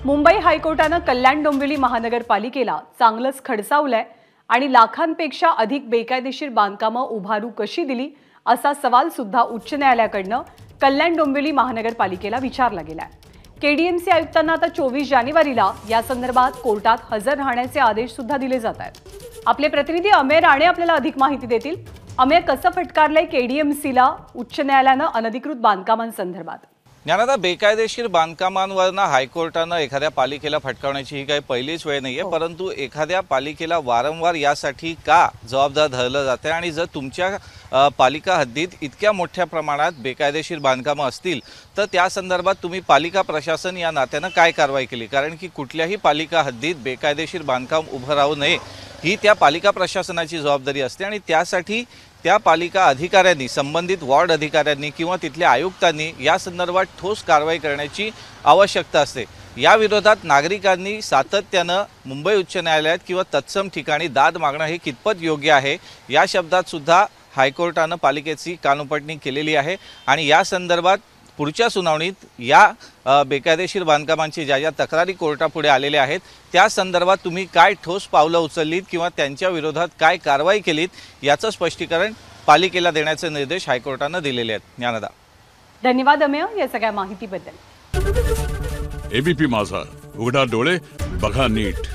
मुंबई हायकोर्टानं कल्याण डोंबिवली महानगरपालिकेला चांगलंच खडसावलंय आणि लाखांपेक्षा अधिक बेकायदेशीर बांधकामं उभारू कशी दिली असा सवाल सुद्धा उच्च न्यायालयाकडनं कल्याण डोंबिवली महानगरपालिकेला विचारला गेलाय। केडीएमसी आयुक्तांना आता 24 जानेवारीला या संदर्भात कोर्टात हजर राहण्याचे आदेश सुद्धा दिले जात आहेत। आपले प्रतिनिधी अमेय राणे आपल्याला अधिक माहिती देतील। अमेय, कसं फटकारलंय केडीएमसीला उच्च न्यायालयानं अनधिकृत बांधकामांसंदर्भात? ज्ञानदा, बेकायदेशीर बांधकामांवरनं हायकोर्टानं एखाद्या पालिकेला फटकावण्याची ही काही पहिलीच वेळ नाहीये, परंतु एखाद्या पालिकेला वारंवार यासाठी का जबाबदार धरलं जाते आणि जर तुमच्या पालिका हद्दीत इतक्या मोठ्या प्रमाणात बेकायदेशीर बांधकामं असतील तर त्या संदर्भात तुम्ही पालिका प्रशासन या नात्यानं काय कारवाई केली? कारण की कुठल्याही पालिका हद्दीत बेकायदेशीर बांधकाम उभं राहू नये ही त्या पालिका प्रशासनाची जबाबदारी असते आणि त्यासाठी त्या पालिका अधिकाऱ्यांनी, संबंधित वॉर्ड अधिकाऱ्यांनी किंवा तिथल्या आयुक्तांनी या संदर्भात ठोस कारवाई करण्याची आवश्यकता असते। या विरोधात नागरिकांनी सातत्यानं मुंबई उच्च न्यायालयात किंवा तत्सम ठिकाणी दाद मागणं हे कितपत योग्य आहे या शब्दात सुद्धा हायकोर्टानं पालिकेची कानउपटणी केलेली आहे आणि या संदर्भात पुढच्या सुनावणीत या बेकायदेशीर बांधकामांची ज्या तक्रारी कोर्टापुढे आलेल्या आहेत त्या संदर्भात तुम्ही काय ठोस पावलं उचललीत किंवा त्यांच्या विरोधात काय कारवाई केलीत याचं स्पष्टीकरण पालिकेला देण्याचे निर्देश हायकोर्टानं दिलेले आहेत। ज्ञानदा, धन्यवाद अमेय या सगळ्या माहितीबद्दल। एबीपी माझा, उघडा डोळे बघा नीट।